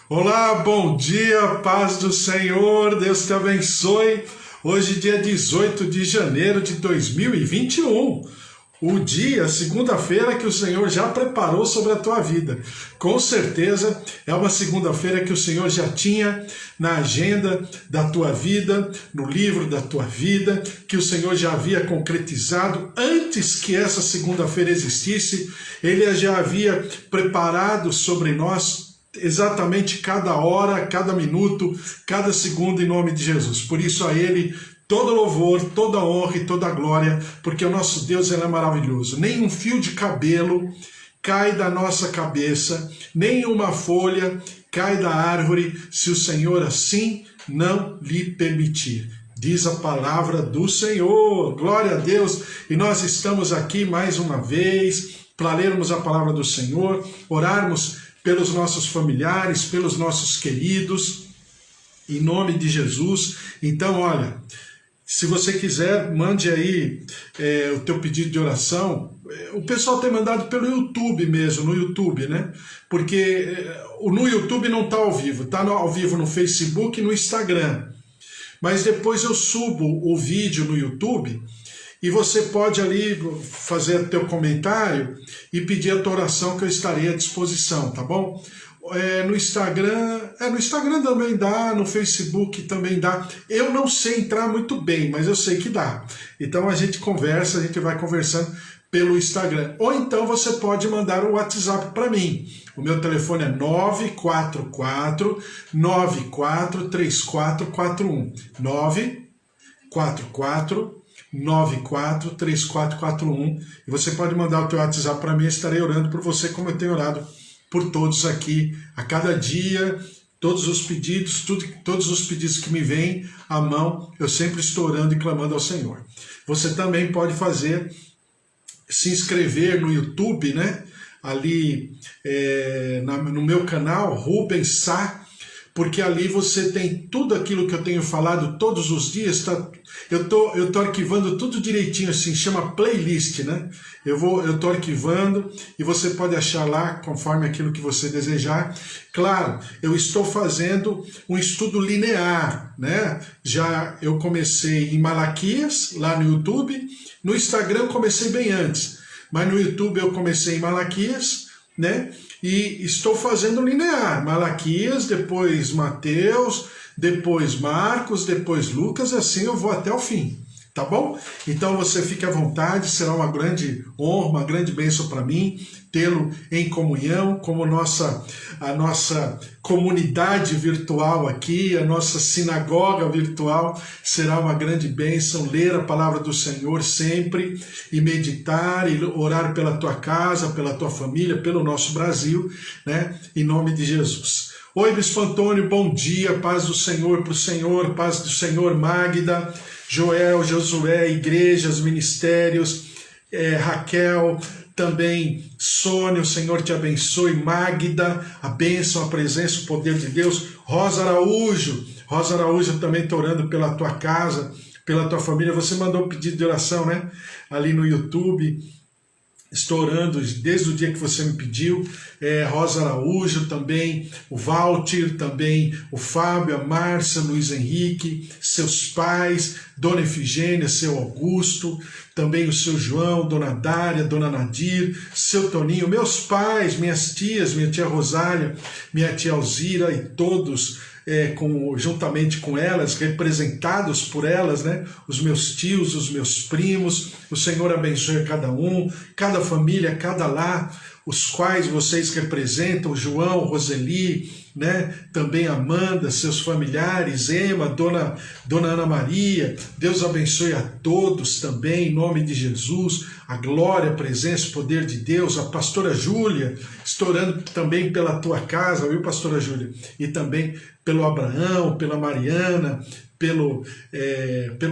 Olá, bom dia, paz do Senhor, Deus te abençoe. Hoje, dia 18 de janeiro de 2021, o dia, segunda-feira, que o Senhor já preparou sobre a tua vida. Com certeza é uma segunda-feira que o Senhor já tinha na agenda da tua vida, no livro da tua vida, que o Senhor já havia concretizado antes que essa segunda-feira existisse. Ele já havia preparado sobre nós exatamente cada hora, cada minuto, cada segundo em nome de Jesus. Por isso a Ele todo louvor, toda honra e toda glória, porque o nosso Deus ele é maravilhoso. Nem um fio de cabelo cai da nossa cabeça, nem uma folha cai da árvore, se o Senhor assim não lhe permitir. Diz a palavra do Senhor, glória a Deus, e nós estamos aqui mais uma vez para lermos a palavra do Senhor, orarmos pelos nossos familiares, pelos nossos queridos, em nome de Jesus. Então, olha, se você quiser, mande aí o teu pedido de oração. O pessoal tem mandado pelo YouTube mesmo, no YouTube, né? Porque no YouTube não está ao vivo, está ao vivo no Facebook e no Instagram. Mas depois eu subo o vídeo no YouTube e você pode ali fazer teu comentário e pedir a tua oração que eu estarei à disposição, tá bom? No Instagram também dá, no Facebook também dá. Eu não sei entrar muito bem, mas eu sei que dá. Então a gente conversa, a gente vai conversando pelo Instagram. Ou então você pode mandar um WhatsApp para mim. O meu telefone é 944 943441. 944 943441, e você pode mandar o teu WhatsApp para mim, eu estarei orando por você como eu tenho orado por todos aqui, a cada dia, todos os pedidos que me vêm à mão, eu sempre estou orando e clamando ao Senhor. Você também pode se inscrever no YouTube, né? Ali no meu canal, Rubens Sá, porque ali você tem tudo aquilo que eu tenho falado todos os dias, eu tô arquivando tudo direitinho, assim, chama playlist, né? Eu tô arquivando e você pode achar lá conforme aquilo que você desejar. Claro, eu estou fazendo um estudo linear, né? Eu comecei em Malaquias, lá no YouTube, no Instagram eu comecei bem antes, mas no YouTube eu comecei em Malaquias, né? E estou fazendo linear, Malaquias, depois Mateus, depois Marcos, depois Lucas, assim eu vou até o fim, tá bom? Então você fique à vontade, será uma grande honra, uma grande bênção para mim, tê-lo em comunhão, como a nossa comunidade virtual aqui, a nossa sinagoga virtual, será uma grande bênção ler a palavra do Senhor sempre, e meditar, e orar pela tua casa, pela tua família, pelo nosso Brasil, né? Em nome de Jesus. Oi, Bispo Antônio, bom dia, paz do Senhor para o Senhor, paz do Senhor, Magda, Joel, Josué, igrejas, ministérios, Raquel, também Sônia, o Senhor te abençoe, Magda, a bênção, a presença, o poder de Deus, Rosa Araújo também estou orando pela tua casa, pela tua família, você mandou um pedido de oração, né, ali no YouTube, estou orando desde o dia que você me pediu, Rosa Araújo também, o Walter também, o Fábio, a Márcia, Luiz Henrique, seus pais, Dona Efigênia, seu Augusto, também o seu João, Dona Dária, Dona Nadir, seu Toninho, meus pais, minhas tias, minha tia Rosália, minha tia Alzira e todos, juntamente com elas, representados por elas, né? Os meus tios, os meus primos, o Senhor abençoe cada um, cada família, cada lar, os quais vocês representam, João, Roseli, né? Também Amanda, seus familiares, Ema, Dona Ana Maria, Deus abençoe a todos também, em nome de Jesus, a glória, a presença, o poder de Deus, a pastora Júlia, estou orando também pela tua casa, viu, pastora Júlia? E também pelo Abraão, pela Mariana, pelo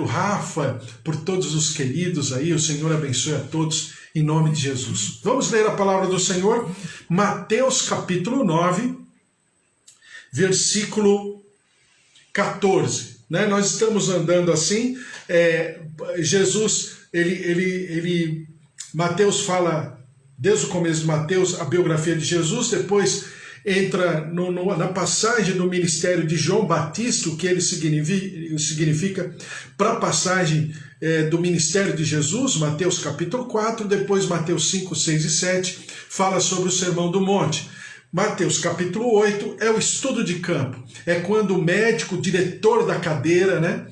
Rafa, por todos os queridos aí, o Senhor abençoe a todos, em nome de Jesus. Vamos ler a palavra do Senhor, Mateus capítulo 9, versículo 14. Né? Nós estamos andando assim, Jesus, Mateus fala, desde o começo de Mateus, a biografia de Jesus, depois entra na passagem do ministério de João Batista, o que ele significa, para a passagem do ministério de Jesus, Mateus capítulo 4, depois Mateus 5, 6 e 7, fala sobre o Sermão do Monte. Mateus capítulo 8 é o estudo de campo, é quando o médico, o diretor da cadeira,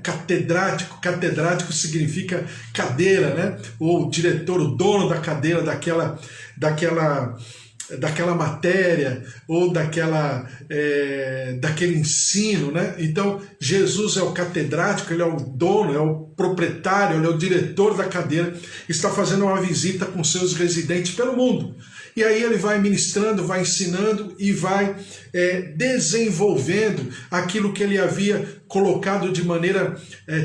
catedrático significa cadeira, ou diretor, o dono da cadeira daquela matéria, ou daquele ensino, Então, Jesus é o catedrático, ele é o dono, é o proprietário, ele é o diretor da cadeira, está fazendo uma visita com seus residentes pelo mundo. E aí ele vai ministrando, vai ensinando e vai desenvolvendo aquilo que ele havia colocado de maneira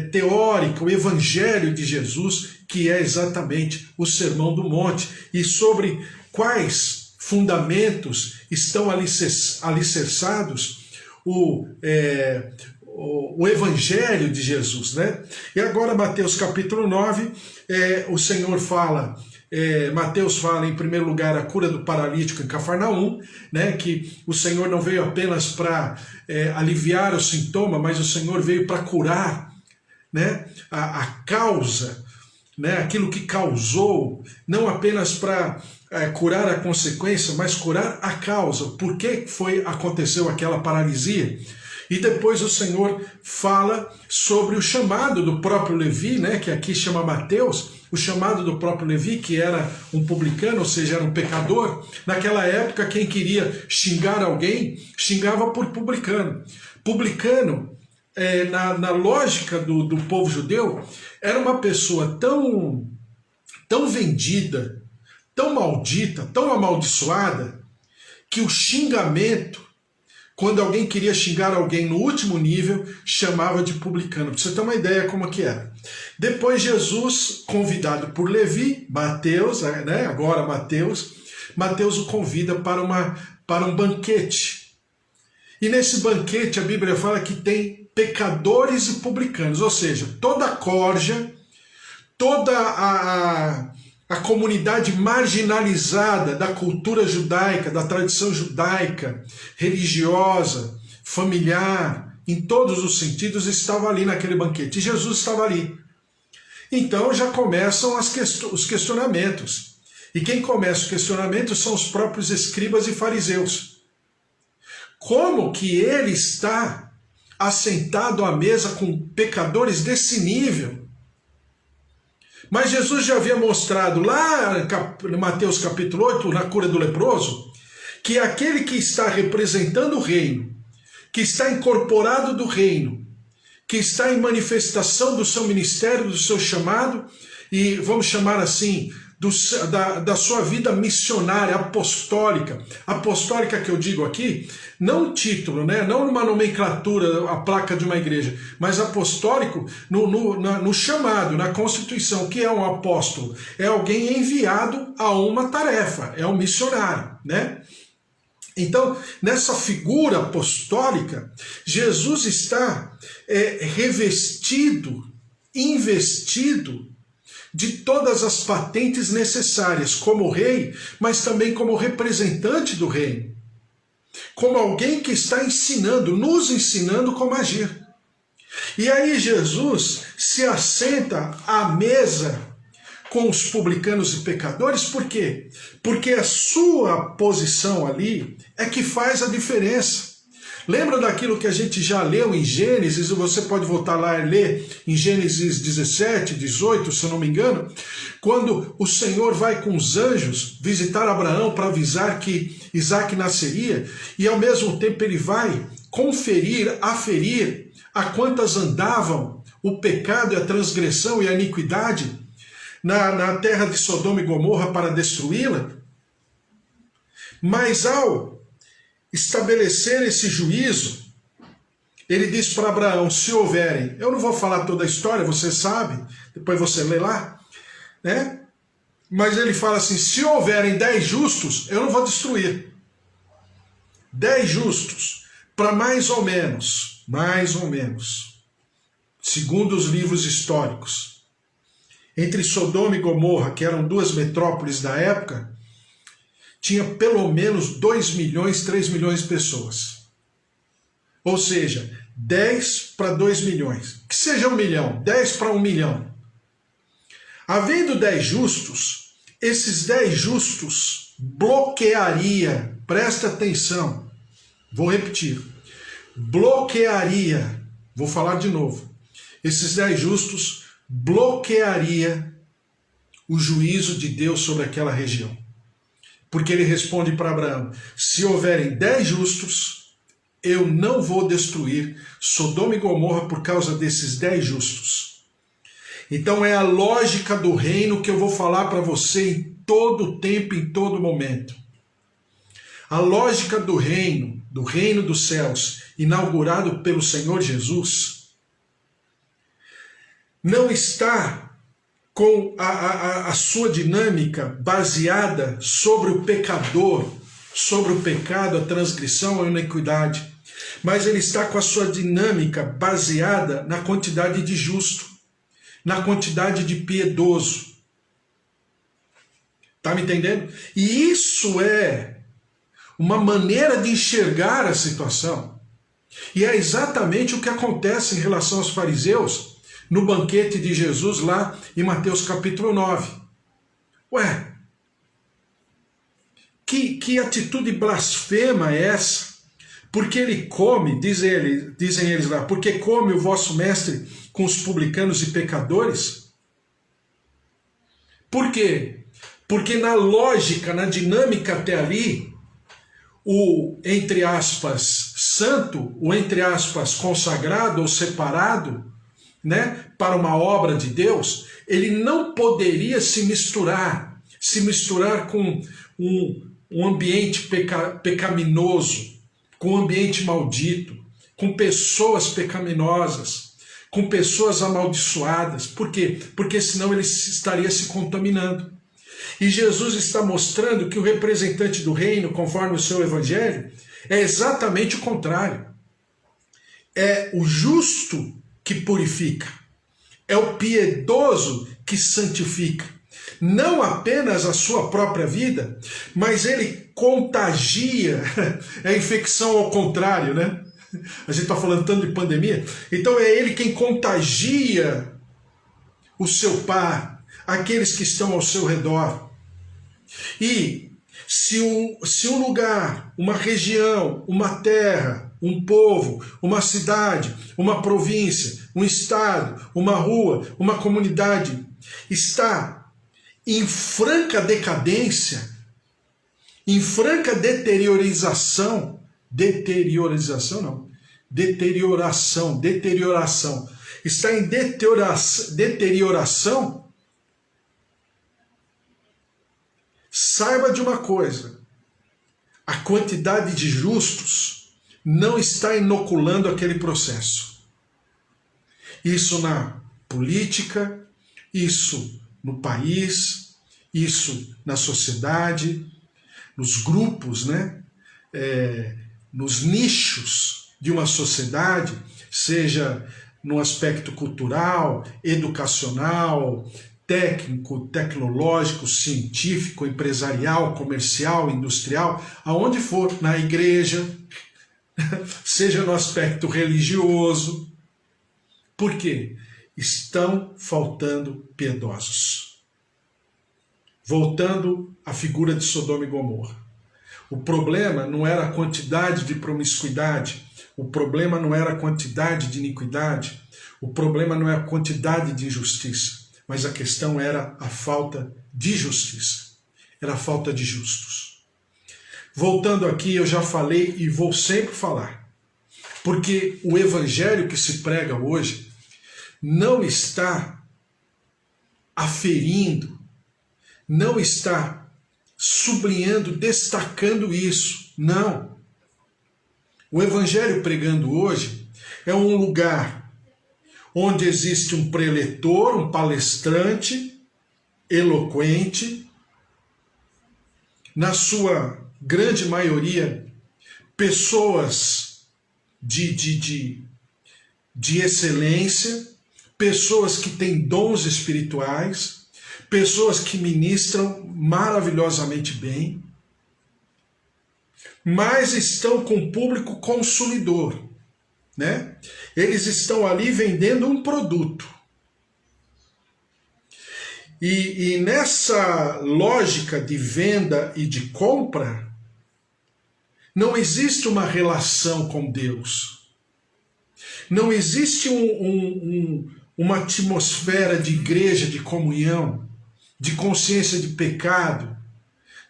teórica, o Evangelho de Jesus, que é exatamente o Sermão do Monte, e sobre quais fundamentos estão alicerçados o Evangelho de Jesus, E agora Mateus capítulo 9, o Senhor fala... Mateus fala em primeiro lugar a cura do paralítico em Cafarnaum, que o Senhor não veio apenas para aliviar o sintoma, mas o Senhor veio para curar a causa, aquilo que causou, não apenas para curar a consequência, mas curar a causa, por que aconteceu aquela paralisia. E depois o Senhor fala sobre o chamado do próprio Levi, que aqui chama Mateus, o chamado do próprio Levi, que era um publicano, ou seja, era um pecador. Naquela época, quem queria xingar alguém, xingava por publicano. Publicano, na lógica do povo judeu, era uma pessoa tão vendida, tão maldita, tão amaldiçoada, que o xingamento, quando alguém queria xingar alguém no último nível, chamava de publicano. Para você ter uma ideia como que era. Depois Jesus, convidado por Levi, Mateus, agora Mateus o convida para um banquete. E nesse banquete a Bíblia fala que tem pecadores e publicanos, ou seja, toda a corja, toda a comunidade marginalizada da cultura judaica, da tradição judaica, religiosa, familiar, em todos os sentidos, estava ali naquele banquete. E Jesus estava ali. Então já começam os questionamentos. E quem começa os questionamentos são os próprios escribas e fariseus. Como que ele está assentado à mesa com pecadores desse nível? Mas Jesus já havia mostrado lá no Mateus capítulo 8, na cura do leproso, que aquele que está representando o reino, que está incorporado do reino, que está em manifestação do seu ministério, do seu chamado, e vamos chamar assim, da sua vida missionária, apostólica. Apostólica que eu digo aqui, não título, não numa nomenclatura, a placa de uma igreja, mas apostólico no chamado, na constituição. O que é um apóstolo? É alguém enviado a uma tarefa, é um missionário, Então, nessa figura apostólica, Jesus está revestido, investido de todas as patentes necessárias como rei, mas também como representante do reino. Como alguém que está nos ensinando como agir. E aí Jesus se assenta à mesa com os publicanos e pecadores, por quê? Porque a sua posição ali é que faz a diferença. Lembra daquilo que a gente já leu em Gênesis, você pode voltar lá e ler em Gênesis 17, 18, se eu não me engano, quando o Senhor vai com os anjos visitar Abraão para avisar que Isaac nasceria, e ao mesmo tempo ele vai aferir a quantas andavam o pecado e a transgressão e a iniquidade na terra de Sodoma e Gomorra para destruí-la. Mas ao estabelecer esse juízo, ele diz para Abraão, se houverem, eu não vou falar toda a história, você sabe, depois você lê lá, mas ele fala assim, se houverem 10 justos, eu não vou destruir. 10 justos, para mais ou menos, segundo os livros históricos, entre Sodoma e Gomorra, que eram duas metrópoles da época, tinha pelo menos 2 milhões, 3 milhões de pessoas. Ou seja, 10 para 2 milhões. Que seja 1 milhão, 10 para 1 milhão. Havendo 10 justos, esses 10 justos bloquearia, presta atenção, vou repetir, bloquearia, vou falar de novo, esses 10 justos bloquearia o juízo de Deus sobre aquela região. Porque ele responde para Abraão, se houverem 10 justos, eu não vou destruir Sodoma e Gomorra por causa desses 10 justos. Então é a lógica do reino que eu vou falar para você em todo tempo, em todo momento. A lógica do reino dos céus, inaugurado pelo Senhor Jesus, não está com a sua dinâmica baseada sobre o pecador, sobre o pecado, a transgressão, a iniquidade, mas ele está com a sua dinâmica baseada na quantidade de justo, na quantidade de piedoso. Está me entendendo? E isso é uma maneira de enxergar a situação. E é exatamente o que acontece em relação aos fariseus no banquete de Jesus lá em Mateus capítulo 9. Ué, que atitude blasfema é essa? Porque ele come, dizem eles lá, porque come o vosso mestre com os publicanos e pecadores? Por quê? Porque na lógica, na dinâmica até ali, o, entre aspas, santo, o, entre aspas, consagrado ou separado, né, para uma obra de Deus, ele não poderia se misturar com um ambiente pecaminoso, com um ambiente maldito, com pessoas pecaminosas, com pessoas amaldiçoadas. Por quê? Porque senão ele estaria se contaminando. E Jesus está mostrando que o representante do reino, conforme o seu evangelho, é exatamente o contrário. É o justo que purifica. É o piedoso que santifica. Não apenas a sua própria vida, mas ele contagia. É a infecção ao contrário, né? A gente está falando tanto de pandemia. Então é ele quem contagia o seu par, aqueles que estão ao seu redor. E se um lugar, uma região, uma terra, um povo, uma cidade, uma província, um estado, uma rua, uma comunidade está em franca decadência, em franca deterioração, está em deterioração, saiba de uma coisa, a quantidade de justos não está inoculando aquele processo. Isso na política, isso no país, isso na sociedade, nos grupos, né? Nos nichos de uma sociedade, seja no aspecto cultural, educacional, técnico, tecnológico, científico, empresarial, comercial, industrial, aonde for, na igreja, seja no aspecto religioso. Por quê? Estão faltando piedosos. Voltando à figura de Sodoma e Gomorra. O problema não era a quantidade de promiscuidade, o problema não era a quantidade de iniquidade, o problema não é a quantidade de injustiça, mas a questão era a falta de justiça, era a falta de justos. Voltando aqui, eu já falei e vou sempre falar, porque o evangelho que se prega hoje não está aferindo, não está sublinhando, destacando isso, não. O evangelho pregando hoje é um lugar onde existe um preletor, um palestrante, eloquente, na sua grande maioria, pessoas de excelência, pessoas que têm dons espirituais, pessoas que ministram maravilhosamente bem, mas estão com o público consumidor, né? Eles estão ali vendendo um produto. E nessa lógica de venda e de compra, não existe uma relação com Deus. Não existe uma atmosfera de igreja, de comunhão, de consciência de pecado,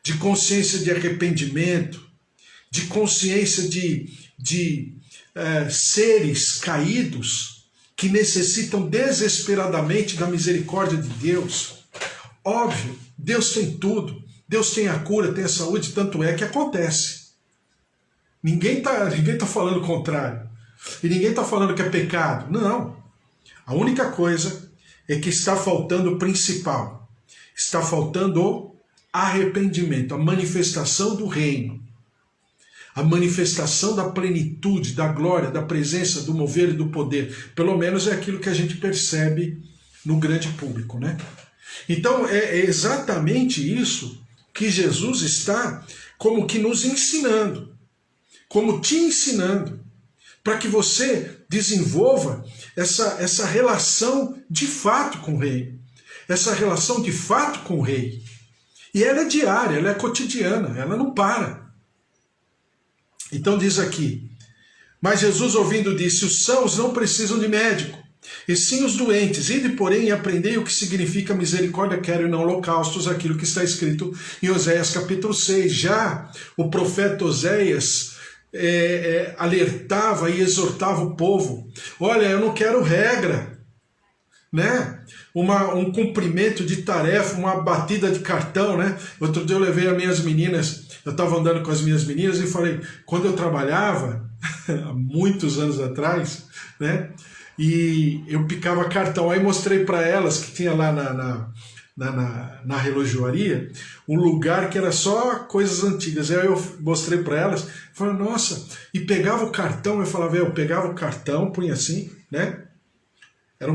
de consciência de arrependimento, de consciência de seres caídos que necessitam desesperadamente da misericórdia de Deus. Óbvio, Deus tem tudo, Deus tem a cura, tem a saúde, tanto é que acontece. Ninguém tá falando o contrário. E ninguém está falando que é pecado. Não. A única coisa é que está faltando o principal. Está faltando o arrependimento, a manifestação do reino. A manifestação da plenitude, da glória, da presença, do mover e do poder. Pelo menos é aquilo que a gente percebe no grande público, né? Então é exatamente isso que Jesus está como que nos ensinando, como te ensinando, para que você desenvolva essa relação de fato com o rei, essa relação de fato com o rei. E ela é diária, ela é cotidiana, ela não para. Então diz aqui, mas Jesus ouvindo disse, os sãos não precisam de médico, e sim os doentes. Ide, porém, e aprendei o que significa misericórdia quero e não holocaustos, aquilo que está escrito em Oséias capítulo 6. Já o profeta Oséias alertava e exortava o povo. Olha, eu não quero regra, né? Um cumprimento de tarefa, uma batida de cartão, né? Outro dia eu levei as minhas meninas, eu estava andando com as minhas meninas e falei, quando eu trabalhava, há muitos anos atrás, né? E eu picava cartão, aí mostrei para elas que tinha lá na relojoaria um lugar que era só coisas antigas. Aí eu mostrei para elas, falei, nossa, e pegava o cartão, eu falava, eu pegava o cartão, punha assim, né? Era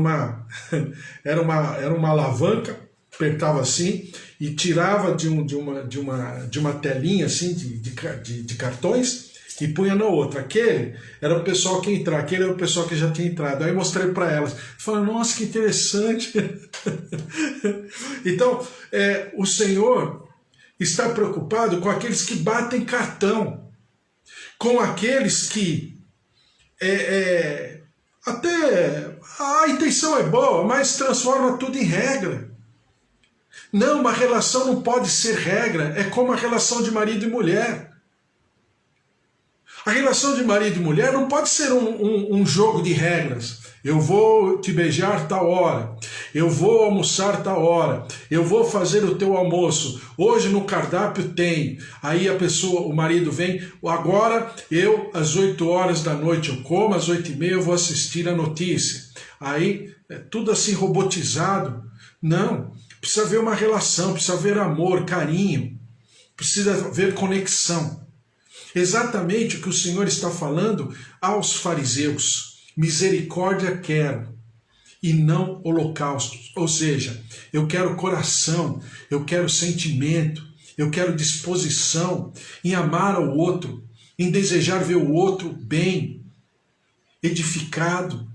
uma alavanca, apertava assim e tirava de uma telinha assim de cartões e punha na outra. Aquele era o pessoal que ia entrar, aquele era o pessoal que já tinha entrado. Aí eu mostrei para elas. Falei, nossa, que interessante. Então, o Senhor está preocupado com aqueles que batem cartão, com aqueles que até a intenção é boa, mas transforma tudo em regra. Não, uma relação não pode ser regra, é como a relação de marido e mulher. A relação de marido e mulher não pode ser um jogo de regras. Eu vou te beijar tal hora, eu vou almoçar tal hora, eu vou fazer o teu almoço, hoje no cardápio tem. Aí o marido vem, agora eu às 8 horas da noite eu como, às 8h30 eu vou assistir a notícia. Aí tudo assim robotizado. Não, precisa haver uma relação, precisa haver amor, carinho, precisa haver conexão. Exatamente o que o Senhor está falando aos fariseus. Misericórdia quero e não holocaustos. Ou seja, eu quero coração, eu quero sentimento, eu quero disposição em amar ao outro, em desejar ver o outro bem, edificado,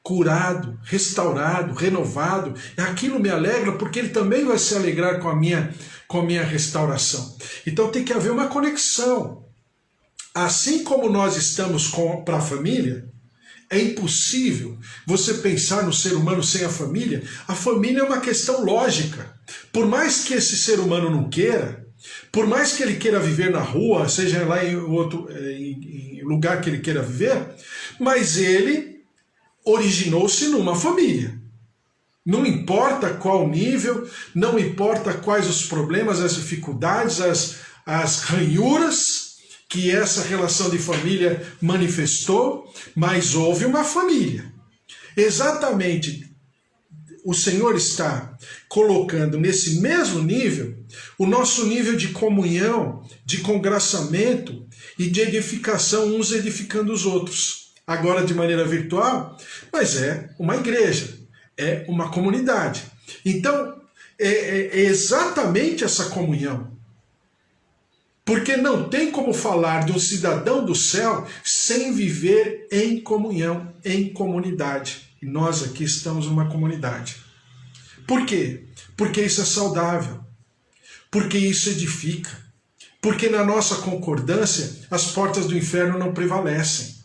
curado, restaurado, renovado. Aquilo me alegra porque ele também vai se alegrar com a minha restauração. Então tem que haver uma conexão. Assim como nós estamos para a família, é impossível você pensar no ser humano sem a família. A família é uma questão lógica. Por mais que esse ser humano não queira, por mais que ele queira viver na rua, seja lá em lugar que ele queira viver, mas ele originou-se numa família. Não importa qual nível, não importa quais os problemas, as dificuldades, as ranhuras que essa relação de família manifestou, mas houve uma família. Exatamente, o Senhor está colocando nesse mesmo nível o nosso nível de comunhão, de congraçamento e de edificação, uns edificando os outros. Agora de maneira virtual, mas é uma igreja, é uma comunidade. Então, é exatamente essa comunhão. Porque não tem como falar de um cidadão do céu sem viver em comunhão, em comunidade. E nós aqui estamos numa comunidade. Por quê? Porque isso é saudável. Porque isso edifica. Porque na nossa concordância as portas do inferno não prevalecem.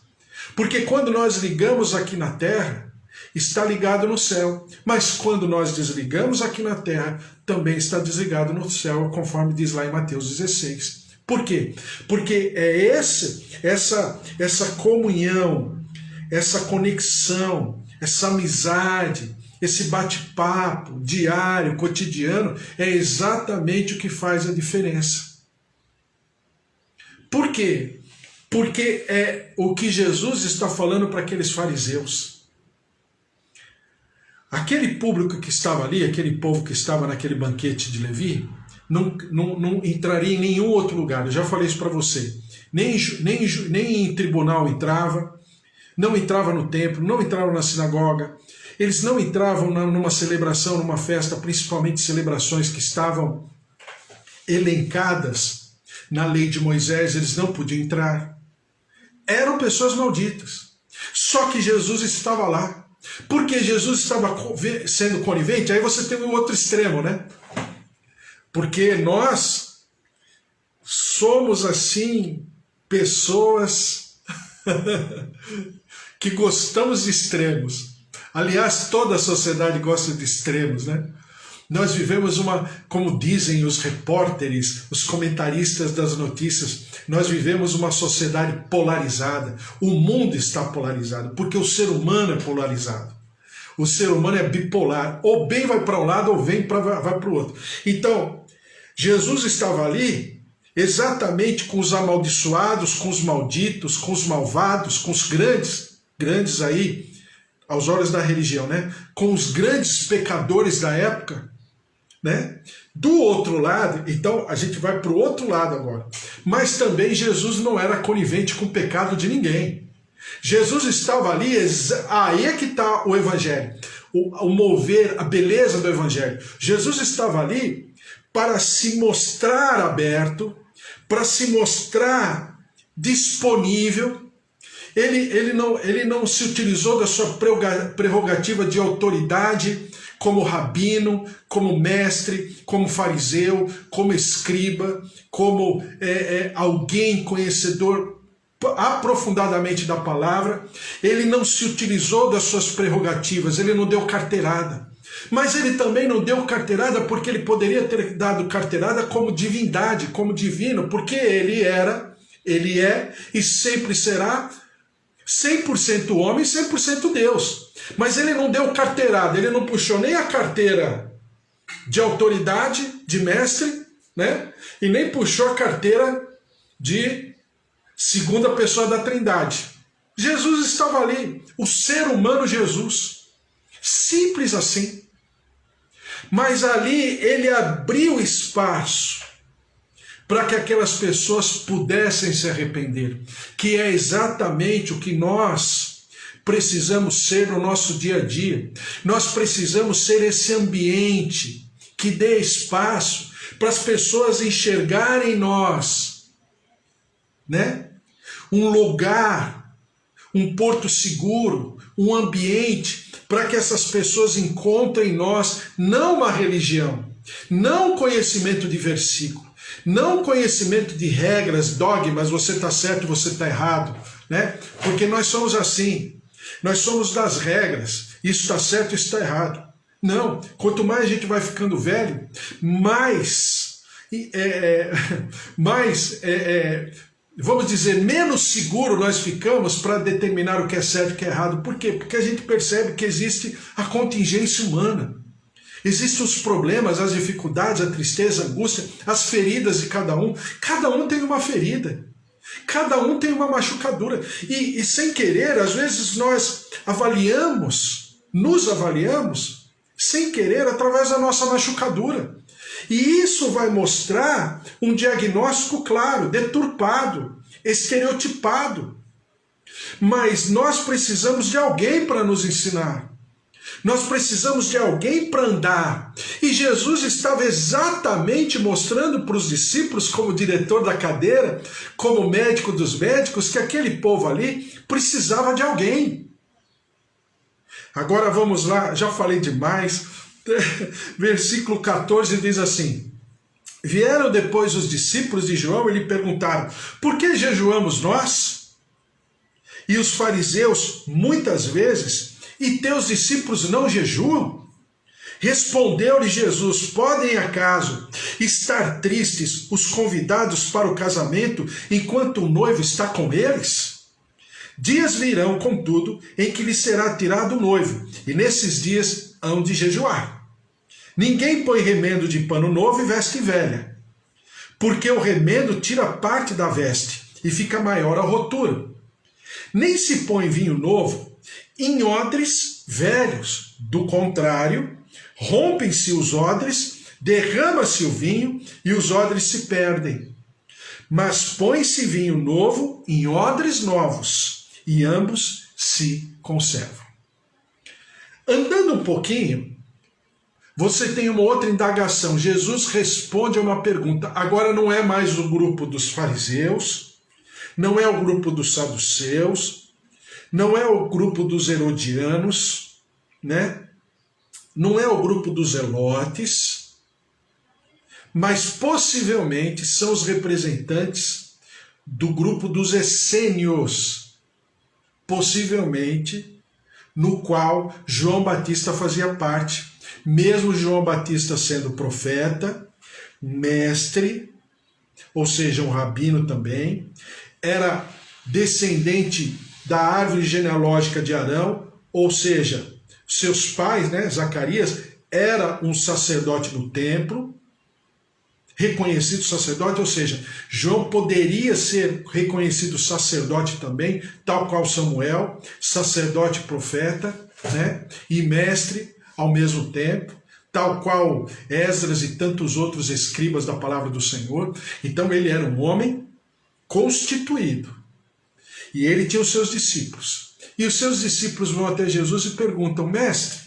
Porque quando nós ligamos aqui na terra, está ligado no céu. Mas quando nós desligamos aqui na terra, também está desligado no céu, conforme diz lá em Mateus 16. Por quê? Porque é essa comunhão, essa conexão, essa amizade, esse bate-papo diário, cotidiano, é exatamente o que faz a diferença. Por quê? Porque é o que Jesus está falando para aqueles fariseus. Aquele público que estava ali, aquele povo que estava naquele banquete de Levi, não entraria em nenhum outro lugar. Eu já falei isso para você. Nem em tribunal entrava, não entrava no templo, não entrava na sinagoga. Eles não entravam numa celebração, numa festa, principalmente celebrações que estavam elencadas na lei de Moisés, eles não podiam entrar. Eram pessoas malditas. Só que Jesus estava lá. Porque Jesus estava sendo conivente, aí você tem o outro extremo, né? Porque nós somos, assim, pessoas que gostamos de extremos. Aliás, toda a sociedade gosta de extremos, né? Nós vivemos como dizem os repórteres, os comentaristas das notícias, nós vivemos uma sociedade polarizada. O mundo está polarizado, porque o ser humano é polarizado. O ser humano é bipolar, ou bem vai para um lado ou vai para o outro. Então, Jesus estava ali exatamente com os amaldiçoados, com os malditos, com os malvados, com os grandes aí, aos olhos da religião, né? Com os grandes pecadores da época, né? Do outro lado, então a gente vai para o outro lado agora. Mas também Jesus não era conivente com o pecado de ninguém. Jesus estava ali, aí é que está o Evangelho, o mover, a beleza do Evangelho. Jesus estava ali para se mostrar aberto, para se mostrar disponível. Ele não se utilizou da sua prerrogativa de autoridade como rabino, como mestre, como fariseu, como escriba, como alguém conhecedor aprofundadamente da palavra. Ele não se utilizou das suas prerrogativas, ele não deu carteirada. Mas ele também não deu carteirada porque ele poderia ter dado carteirada como divindade, como divino, porque ele é e sempre será 100% homem e 100% Deus. Mas ele não deu carteirada, ele não puxou nem a carteira de autoridade, de mestre, né? E nem puxou a carteira de segunda pessoa da Trindade. Jesus estava ali, o ser humano Jesus, simples assim. Mas ali ele abriu espaço para que aquelas pessoas pudessem se arrepender, que é exatamente o que nós precisamos ser no nosso dia a dia. Nós precisamos ser esse ambiente que dê espaço para as pessoas enxergarem em nós, né? Um lugar, um porto seguro, um ambiente para que essas pessoas encontrem em nós não uma religião, não conhecimento de versículo, não conhecimento de regras, dogmas, você está certo, você está errado, né? Porque nós somos assim, nós somos das regras, isso está certo, isso está errado. Não, quanto mais a gente vai ficando velho, vamos dizer, menos seguro nós ficamos para determinar o que é certo e o que é errado. Por quê? Porque a gente percebe que existe a contingência humana. Existem os problemas, as dificuldades, a tristeza, a angústia, as feridas de cada um. Cada um tem uma ferida. Cada um tem uma machucadura. E sem querer, às vezes nós nos avaliamos, sem querer, através da nossa machucadura. E isso vai mostrar um diagnóstico claro, deturpado, estereotipado. Mas nós precisamos de alguém para nos ensinar. Nós precisamos de alguém para andar. E Jesus estava exatamente mostrando para os discípulos, como diretor da cadeira, como médico dos médicos, que aquele povo ali precisava de alguém. Agora vamos lá, já falei demais. Versículo 14 diz assim: vieram depois os discípulos de João e lhe perguntaram: por que jejuamos nós? E os fariseus, muitas vezes, e teus discípulos não jejuam? Respondeu-lhe Jesus: podem acaso estar tristes os convidados para o casamento enquanto o noivo está com eles? Dias virão, contudo, em que lhe será tirado o noivo, e nesses dias hão de jejuar. Ninguém põe remendo de pano novo e veste velha, porque o remendo tira parte da veste e fica maior a rotura. Nem se põe vinho novo em odres velhos, do contrário, rompem-se os odres, derrama-se o vinho e os odres se perdem. Mas põe-se vinho novo em odres novos, e ambos se conservam. Andando um pouquinho, você tem uma outra indagação. Jesus responde a uma pergunta. Agora não é mais o grupo dos fariseus, não é o grupo dos saduceus, não é o grupo dos herodianos, né? Não é o grupo dos zelotes, mas possivelmente são os representantes do grupo dos essênios, possivelmente no qual João Batista fazia parte, mesmo João Batista sendo profeta, mestre, ou seja, um rabino também, era descendente da árvore genealógica de Arão, ou seja, seus pais, né, Zacarias, era um sacerdote do templo, reconhecido sacerdote, ou seja, João poderia ser reconhecido sacerdote também, tal qual Samuel, sacerdote profeta, né, e mestre ao mesmo tempo, tal qual Esdras e tantos outros escribas da palavra do Senhor. Então ele era um homem constituído, e ele tinha os seus discípulos. E os seus discípulos vão até Jesus e perguntam: mestre,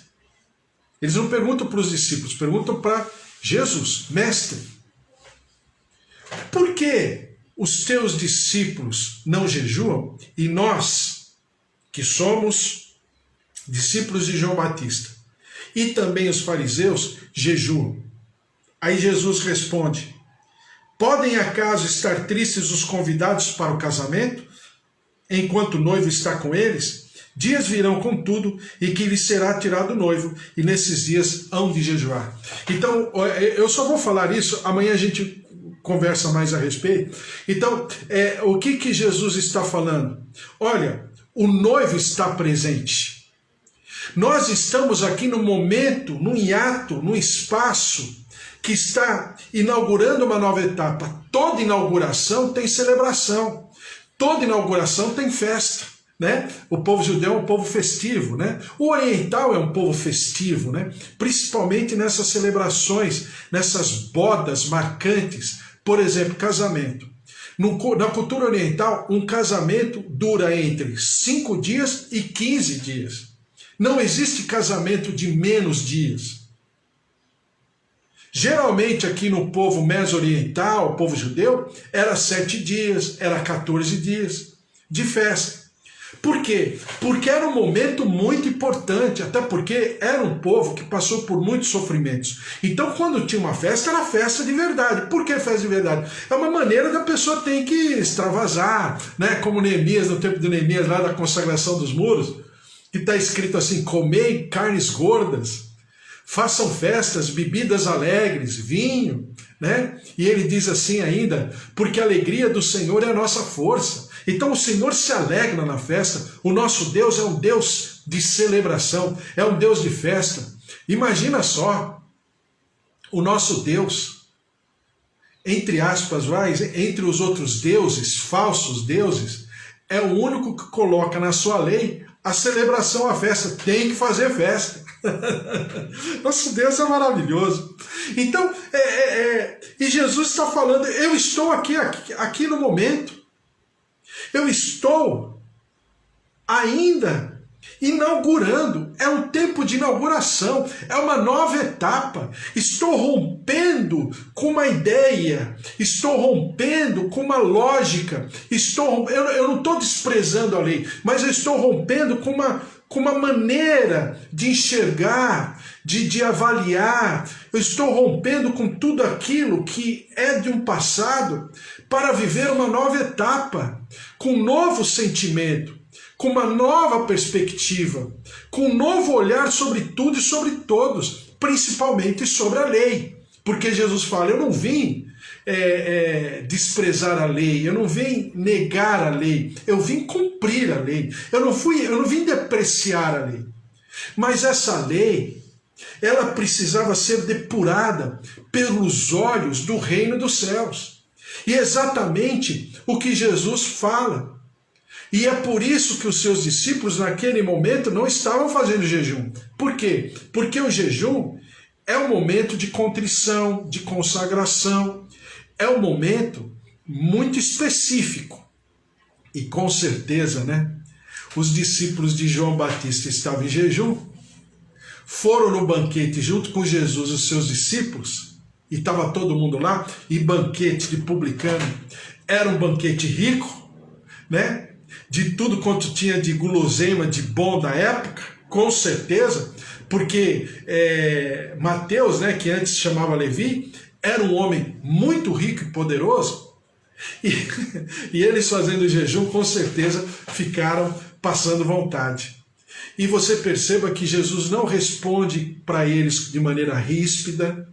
eles não perguntam para os discípulos, perguntam para Jesus: mestre, por que os teus discípulos não jejuam e nós, que somos discípulos de João Batista, e também os fariseus, jejuam? Aí Jesus responde: podem acaso estar tristes os convidados para o casamento, enquanto o noivo está com eles? Dias virão, contudo, e que lhe será tirado o noivo, e nesses dias hão de jejuar. Então, eu só vou falar isso, amanhã a gente conversa mais a respeito. Então, o que Jesus está falando? Olha, o noivo está presente. Nós estamos aqui no momento, num hiato, num espaço que está inaugurando uma nova etapa. Toda inauguração tem celebração. Toda inauguração tem festa, né? O povo judeu é um povo festivo, né? O oriental é um povo festivo, né? Principalmente nessas celebrações, nessas bodas marcantes. Por exemplo, casamento. Na cultura oriental, um casamento dura entre 5 dias e 15 dias. Não existe casamento de menos dias. Geralmente aqui no povo meso-oriental, o povo judeu, era 7 dias, era 14 dias de festa. Por quê? Porque era um momento muito importante, até porque era um povo que passou por muitos sofrimentos. Então quando tinha uma festa, era festa de verdade. Por que festa de verdade? É uma maneira da pessoa ter que extravasar, né? Como Neemias, no tempo de Neemias, lá da consagração dos muros, que está escrito assim: comei carnes gordas, façam festas, bebidas alegres, vinho, né? E ele diz assim ainda: porque a alegria do Senhor é a nossa força. Então o Senhor se alegra na festa. O nosso Deus é um Deus de celebração, é um Deus de festa. Imagina só, o nosso Deus, entre aspas, entre os outros deuses, falsos deuses, é o único que coloca na sua lei a celebração, a festa. Tem que fazer festa. Nosso Deus é maravilhoso. Então, e Jesus está falando: eu estou aqui no momento. Eu estou ainda Inaugurando, é um tempo de inauguração, é uma nova etapa. Estou rompendo com uma ideia, estou rompendo com uma lógica, eu não estou desprezando a lei, mas eu estou rompendo com uma maneira de enxergar, de avaliar. Eu estou rompendo com tudo aquilo que é de um passado para viver uma nova etapa, com um novo sentimento, com uma nova perspectiva, com um novo olhar sobre tudo e sobre todos, principalmente sobre a lei. Porque Jesus fala, eu não vim desprezar a lei, eu não vim negar a lei, eu vim cumprir a lei. Eu não vim depreciar a lei. Mas essa lei, ela precisava ser depurada pelos olhos do reino dos céus. E é exatamente o que Jesus fala. E é por isso que os seus discípulos naquele momento não estavam fazendo jejum. Por quê? Porque o jejum é um momento de contrição, de consagração, é um momento muito específico. E com certeza, né? Os discípulos de João Batista estavam em jejum, foram no banquete junto com Jesus e os seus discípulos, e estava todo mundo lá, e banquete de publicano era um banquete rico, né? De tudo quanto tinha de guloseima, de bom da época, com certeza, porque Mateus, né, que antes se chamava Levi, era um homem muito rico e poderoso, e eles fazendo jejum, com certeza, ficaram passando vontade. E você perceba que Jesus não responde para eles de maneira ríspida,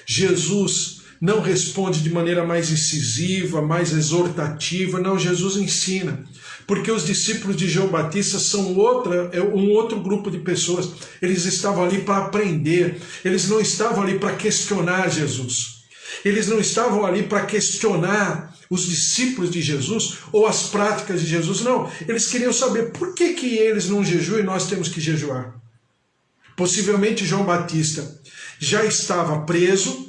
Jesus não responde de maneira mais incisiva, mais exortativa, não, Jesus ensina. Porque os discípulos de João Batista são um outro grupo de pessoas. Eles estavam ali para aprender, eles não estavam ali para questionar Jesus. Eles não estavam ali para questionar os discípulos de Jesus ou as práticas de Jesus, não. Eles queriam saber por que eles não jejuam e nós temos que jejuar. Possivelmente João Batista já estava preso,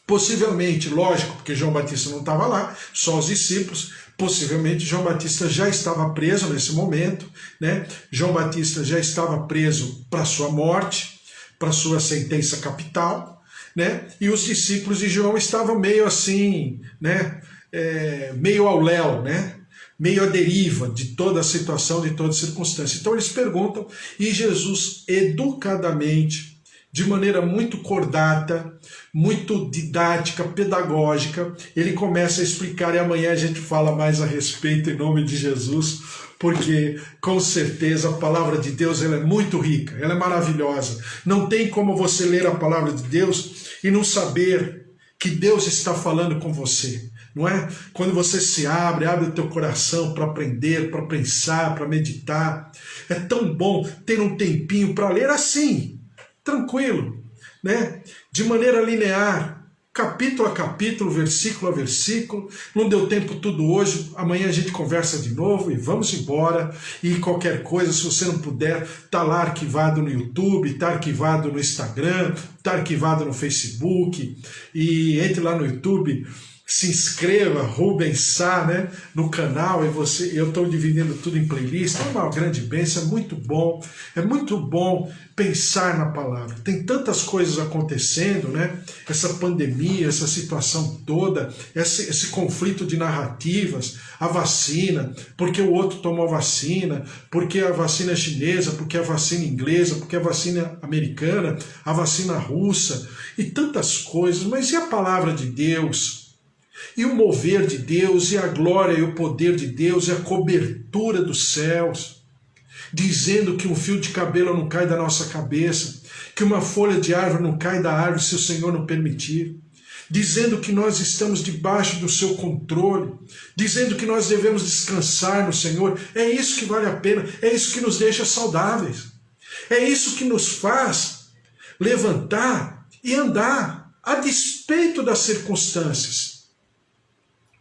possivelmente, lógico, porque João Batista não estava lá, só os discípulos, possivelmente João Batista já estava preso nesse momento, né? João Batista já estava preso para sua morte, para sua sentença capital, né? E os discípulos de João estavam meio assim, né? Meio ao léu, né? Meio à deriva de toda a situação, de toda a circunstância. Então eles perguntam, e Jesus educadamente, de maneira muito cordata, muito didática, pedagógica, ele começa a explicar, e amanhã a gente fala mais a respeito em nome de Jesus, porque com certeza a palavra de Deus ela é muito rica, ela é maravilhosa. Não tem como você ler a palavra de Deus e não saber que Deus está falando com você, não é? Quando você se abre o teu coração para aprender, para pensar, para meditar, é tão bom ter um tempinho para ler assim, tranquilo, né? De maneira linear, capítulo a capítulo, versículo a versículo. Não deu tempo tudo hoje, amanhã a gente conversa de novo e vamos embora. E qualquer coisa, se você não puder, tá lá arquivado no YouTube, tá arquivado no Instagram, tá arquivado no Facebook, e entre lá no YouTube, se inscreva, Rubens Sá, né, no canal, e eu estou dividindo tudo em playlist, é uma grande bênção, é muito bom pensar na palavra. Tem tantas coisas acontecendo, né, essa pandemia, essa situação toda, esse conflito de narrativas, a vacina, porque o outro tomou vacina, porque a vacina é chinesa, porque a vacina inglesa, porque a vacina americana, a vacina russa, e tantas coisas, mas e a palavra de Deus? E o mover de Deus, e a glória e o poder de Deus, e a cobertura dos céus, dizendo que um fio de cabelo não cai da nossa cabeça, que uma folha de árvore não cai da árvore se o Senhor não permitir, dizendo que nós estamos debaixo do seu controle, dizendo que nós devemos descansar no Senhor. É isso que vale a pena, é isso que nos deixa saudáveis, é isso que nos faz levantar e andar a despeito das circunstâncias,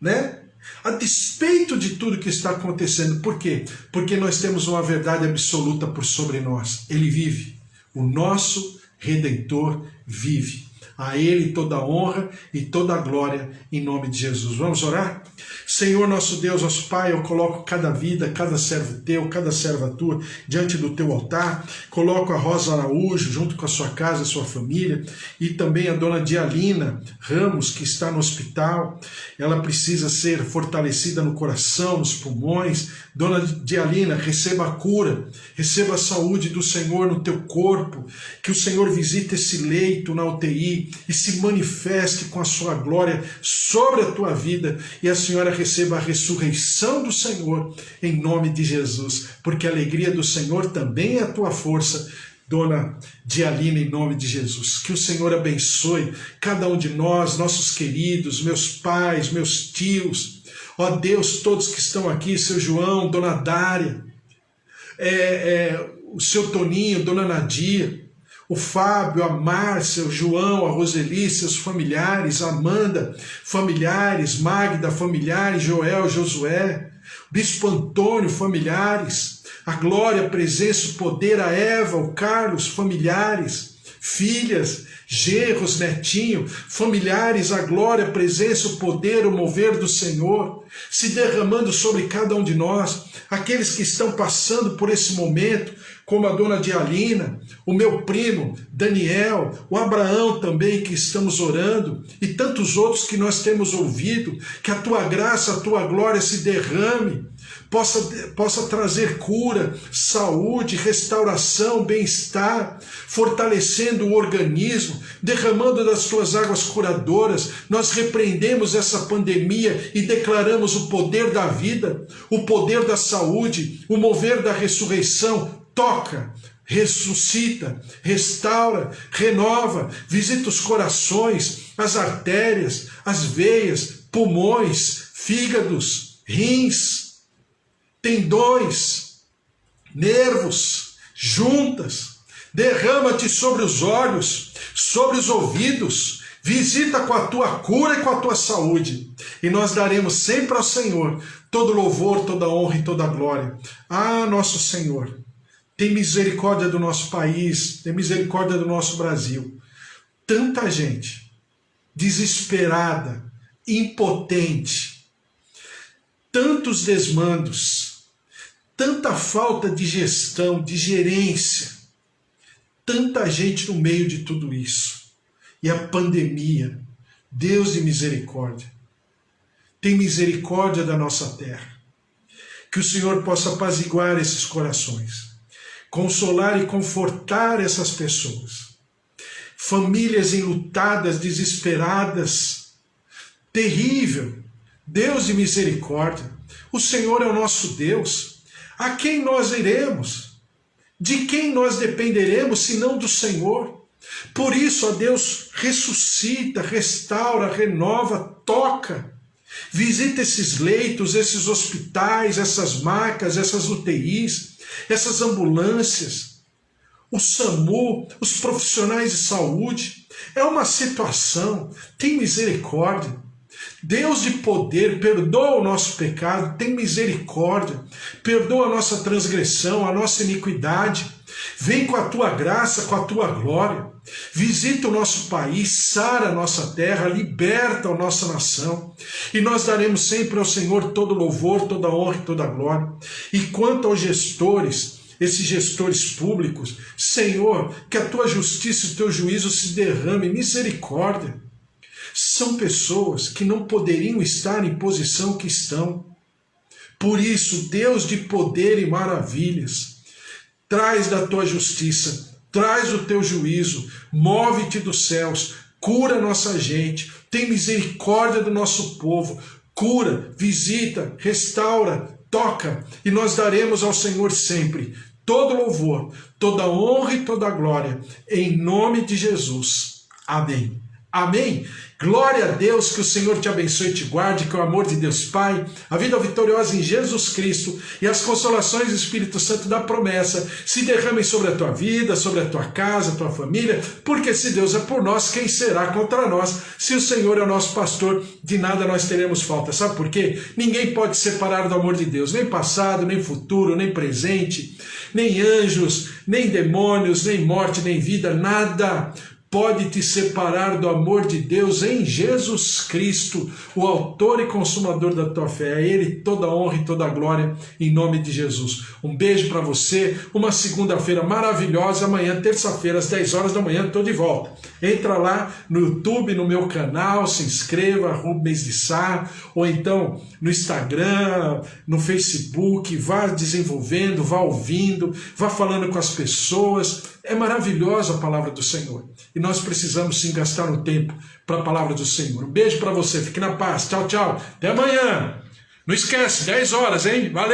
né? A despeito de tudo que está acontecendo. Por quê? Porque nós temos uma verdade absoluta por sobre nós. Ele vive. O nosso Redentor vive. A Ele toda a honra e toda a glória, em nome de Jesus. Vamos orar? Senhor, nosso Deus, nosso Pai, eu coloco cada vida, cada servo teu, cada serva tua, diante do teu altar. Coloco a Rosa Araújo, junto com a sua casa, a sua família, e também a dona Dialina Ramos, que está no hospital. Ela precisa ser fortalecida no coração, nos pulmões. Dona Dialina, receba a cura, receba a saúde do Senhor no teu corpo, que o Senhor visite esse leito na UTI e se manifeste com a sua glória sobre a tua vida, e a senhora receba a ressurreição do Senhor em nome de Jesus, porque a alegria do Senhor também é a tua força, Dona Dialina, em nome de Jesus. Que o Senhor abençoe cada um de nós, nossos queridos, meus pais, meus tios, ó Deus, todos que estão aqui, seu João, Dona Dária, o seu Toninho, Dona Nadia, o Fábio, a Márcia, o João, a Roseli, seus familiares, a Amanda, familiares, Magda, familiares, Joel, Josué, Bispo Antônio, familiares, a Glória, a presença, o poder, a Eva, o Carlos, familiares, filhas, genros, netinho, familiares, a glória, a presença, o poder, o mover do Senhor, se derramando sobre cada um de nós, aqueles que estão passando por esse momento, como a dona Dialina, o meu primo Daniel, o Abraão também, que estamos orando, e tantos outros que nós temos ouvido, que a tua graça, a tua glória se derrame, possa trazer cura, saúde, restauração, bem-estar, fortalecendo o organismo, derramando das tuas águas curadoras. Nós repreendemos essa pandemia e declaramos o poder da vida, o poder da saúde, o mover da ressurreição. Toca, ressuscita, restaura, renova, visita os corações, as artérias, as veias, pulmões, fígados, rins, tendões, nervos, juntas. Derrama-te sobre os olhos, sobre os ouvidos, visita com a tua cura e com a tua saúde. E nós daremos sempre ao Senhor todo louvor, toda honra e toda glória. Ah, nosso Senhor, tem misericórdia do nosso país, tem misericórdia do nosso Brasil. Tanta gente desesperada, impotente, tantos desmandos, tanta falta de gestão, de gerência, tanta gente no meio de tudo isso. E a pandemia, Deus de misericórdia, tem misericórdia da nossa terra. Que o Senhor possa apaziguar esses corações, consolar e confortar essas pessoas. Famílias enlutadas, desesperadas, terrível. Deus de misericórdia, o Senhor é o nosso Deus. A quem nós iremos? De quem nós dependeremos, senão do Senhor? Por isso, ó Deus, ressuscita, restaura, renova, toca. Visita esses leitos, esses hospitais, essas macas, essas UTIs, essas ambulâncias, o SAMU, os profissionais de saúde. É uma situação, tem misericórdia. Deus de poder, perdoa o nosso pecado, tem misericórdia, perdoa a nossa transgressão, a nossa iniquidade. Vem com a tua graça, com a tua glória. Visita o nosso país, sara a nossa terra, liberta a nossa nação. E nós daremos sempre ao Senhor todo louvor, toda honra e toda glória. E quanto aos gestores, esses gestores públicos, Senhor, que a tua justiça e o teu juízo se derrame, misericórdia. São pessoas que não poderiam estar em posição que estão. Por isso, Deus de poder e maravilhas, traz da tua justiça, traz o teu juízo, move-te dos céus, cura nossa gente, tem misericórdia do nosso povo, cura, visita, restaura, toca, e nós daremos ao Senhor sempre todo louvor, toda honra e toda glória, em nome de Jesus. Amém. Amém. Glória a Deus, que o Senhor te abençoe e te guarde, que o amor de Deus Pai, a vida vitoriosa em Jesus Cristo e as consolações do Espírito Santo da promessa se derramem sobre a tua vida, sobre a tua casa, a tua família, porque se Deus é por nós, quem será contra nós? Se o Senhor é o nosso pastor, de nada nós teremos falta. Sabe por quê? Ninguém pode separar do amor de Deus, nem passado, nem futuro, nem presente, nem anjos, nem demônios, nem morte, nem vida, nada pode te separar do amor de Deus em Jesus Cristo, o autor e consumador da tua fé. A Ele toda a honra e toda a glória, em nome de Jesus. Um beijo para você, uma segunda-feira maravilhosa. Amanhã, terça-feira, às 10 horas da manhã, estou de volta. Entra lá no YouTube, no meu canal, se inscreva, Rubens de Sá, ou então no Instagram, no Facebook, vá desenvolvendo, vá ouvindo, vá falando com as pessoas. É maravilhosa a palavra do Senhor. E nós precisamos sim gastar um tempo para a palavra do Senhor. Um beijo para você, fique na paz. Tchau, tchau. Até amanhã. Não esquece, 10 horas, hein? Valeu!